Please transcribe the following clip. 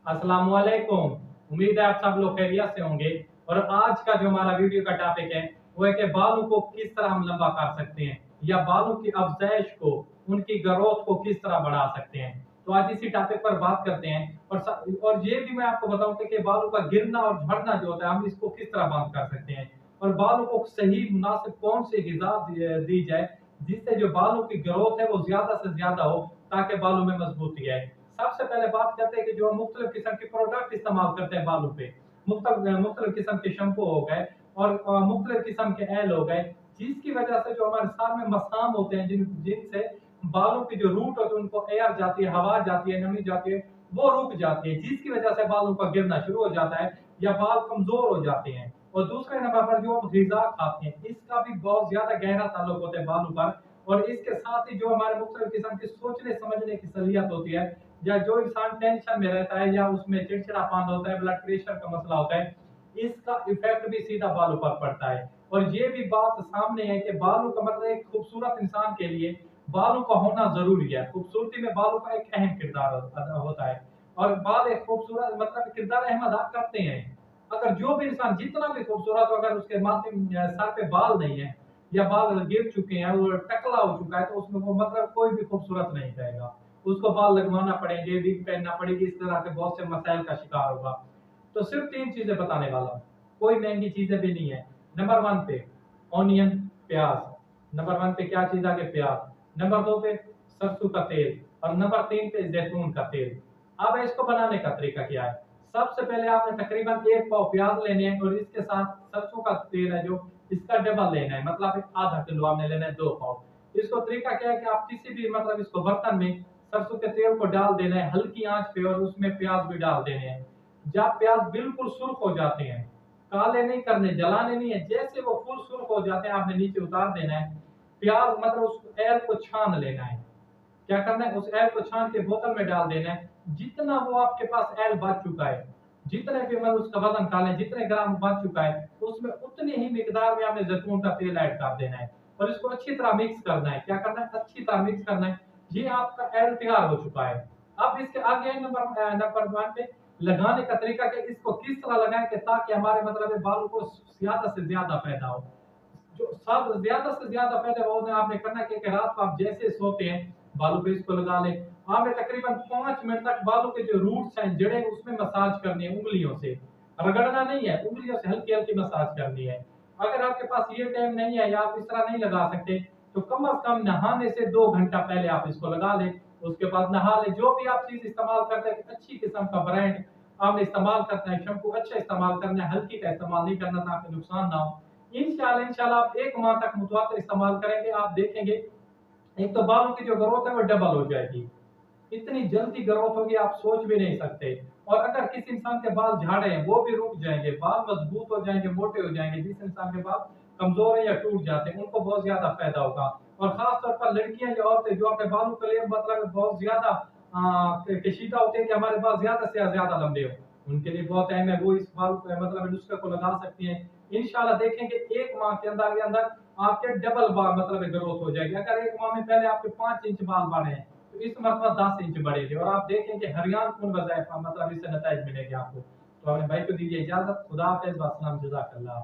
अस्सलाम वालेकुम। उम्मीद है आप सब लोग खैरियत से होंगे। और आज का जो हमारा वीडियो का टॉपिक है वो है कि बालों को किस तरह हम लंबा कर सकते हैं या बालों की अफजाइश को, उनकी ग्रोथ को किस तरह बढ़ा सकते हैं। तो आज इसी टॉपिक पर बात करते हैं। और ये भी मैं आपको बताऊं कि बालों का गिरना और झड़ना जो होता है हम इसको किस तरह बंद कर सकते हैं, और बालों को सही मुनासिब कौन सी गिज़ा दी जाए जिससे जो बालों की ग्रोथ है वो ज्यादा से ज्यादा हो, ताकि बालों में मजबूती आए। सबसे पहले बात करते हैं कि जो हम मुख्तलिफ किस्म के प्रोडक्ट इस्तेमाल करते हैं बालों पे, मुख्तलिफ किस्म के शैम्पू हो गए और मुख्तलिफ किस्म के ऑयल हो गए, जिसकी वजह से जो हमारे साल में मसाम होते हैं जिनसे बालों की जो रूट होती है उनको एयर जाती है, हवा जाती है, नमी जाती है, वो रुक जाती है, जिसकी वजह से बालों का गिरना शुरू हो जाता है या बाल कमजोर हो जाते हैं। और दूसरे नंबर पर जो हम ग़िज़ा खाते हैं इसका भी बहुत ज्यादा गहरा ताल्लुक होता है बालों पर। और इसके साथ ही जो हमारे मुख्तलिफ किस्म की सोचने समझने की सलीयत होती है, या जो इंसान टेंशन में रहता है या उसमें चिड़चिड़ापन होता है, ब्लड प्रेशर का मसला होता है, इसका इफेक्ट भी सीधा बालों पर पड़ता है। और ये भी बात सामने है कि बालों का मतलब एक खूबसूरत इंसान के लिए बालों का होना जरूरी है। खूबसूरती में बालों का एक अहम किरदार अदा होता है, और बाल एक खूबसूरत मतलब किरदार अहम अदा करते हैं। अगर जो भी इंसान जितना भी खूबसूरत हो, अगर उसके माथे सर पे बाल नहीं है या बाल गिर चुके हैं और टकला हो चुका है, तो उसमें वो मतलब कोई भी खूबसूरत नहीं रहेगा। उसको बाल लगवाना पड़ेंगे, विग पहनना पड़ेगी, इस तरह के बहुत से मसाइल का शिकार होगा। तो सिर्फ 3 चीजें बताने वाला हूँ, कोई महंगी चीजें भी नहीं है। नंबर 1 पे ऑनियन, प्याज। नंबर 1 पे क्या चीज आगे, प्याज। नंबर 2 पे सरसों का तेल, और नंबर 3 पे जैतून का तेल। अब इसको बनाने का तरीका क्या है। सबसे पहले आपने तकरीबन 1 पाव प्याज लेने हैं, और इसके साथ सरसों का तेल है जो इसका डबल लेना है, मतलब एक आधा किलो आपने लेना है 2 पाव। इसको तरीका क्या है कि आप किसी भी मतलब इसको बर्तन में सरसों के तेल को डाल देना है हल्की आंच पे, और उसमें प्याज भी डाल देने हैं। जब प्याज बिल्कुल सुर्ख हो जाते हैं, काले नहीं करने, जलाने नहीं है, जैसे वो फुल सुर्ख हो जाते हैं आपने नीचे उतार देना है। प्याज मतलब उस एल को छान लेना है। क्या करना है, उस एल को छान के बोतल में डाल देना है। जितना वो आपके पास एल बच चुका है, जितने भी मतलब उसका वजन निकालें, जितने ग्राम बच चुका है, उसमें उतनी ही मिकदार में आपने जैतून का तेल ऐड कर देना है, और इसको अच्छी तरह मिक्स करना है। क्या करना है, अच्छी तरह मिक्स करना है। ये आपका एल तैयार हो चुका है। अब इसके आगे है नंबर 1 पे लगाने का तरीका, कि इसको किस तरह लगाएं कि ताकि हमारे मतलब बालों को ज्यादा से ज्यादा फायदा हो। जो सब ज्यादा से ज्यादा फायदा वो आपने करना कि रात को आप जैसे सोते हैं बालों पे इसको लगा लें। आपने तकरीबन 5 मिनट तक बालों के जो रूट्स हैं, जड़ें, उसमें मसाज करनी है, उंगलियों से रगड़ना नहीं है, उंगलियों से हल्की हल्की मसाज करनी है। अगर आपके पास ये टाइम नहीं है या आप इस तरह नहीं लगा सकते, तो कम अज कम नहाने से 2 घंटा पहले आप इसको लगा लें। उसके बाद नहा लें। जो भी आप चीज इस्तेमाल करते हैं, अच्छी किस्म का ब्रांड आपने इस्तेमाल करना है, शैम्पू अच्छा इस्तेमाल करना है, हल्की का इस्तेमाल नहीं करना ताकि नुकसान ना हो। इंशाल्लाह आप 1 माह तक मुतवातिर इस्तेमाल करेंगे, आप देखेंगे एक तो बालों की जो ग्रोथ है वो डबल हो जाएगी। इतनी जल्दी ग्रोथ होगी आप सोच भी नहीं सकते। और अगर किसी इंसान के बाल झाड़े हैं वो भी रुक जाएंगे, बाल मजबूत हो जाएंगे, मोटे हो जाएंगे। जिस इंसान के बाल कमजोर है या टूट जाते हैं उनको बहुत ज्यादा फायदा होगा। और खास तौर पर लड़कियां या औरतें जो अपने बालों के लिए मतलब बहुत ज्यादा कशीदा होते हैं कि हमारे बाल ज्यादा से ज्यादा लंबे हो, उनके लिए बहुत अहम है, वो इस बाल मतलब नुस्खे को लगा सकती हैं। इंशाल्लाह देखेंगे 1 माह के अंदर आपके डबल बाल मतलब ग्रोथ हो जाएगी। अगर 1 माह में पहले आपके 5 इंच बाल बढ़े हैं, तो इस मतलब 10 इंच बढ़ेंगे, और आप देखेंगे हरियाण कौन वज़ाइफ मतलब इससे नताइज मिलेंगे आपको। तो अपने भाई को दीजिए इजाजत। खुदा हाफिज़, अस्सलाम, जज़ाकल्लाह।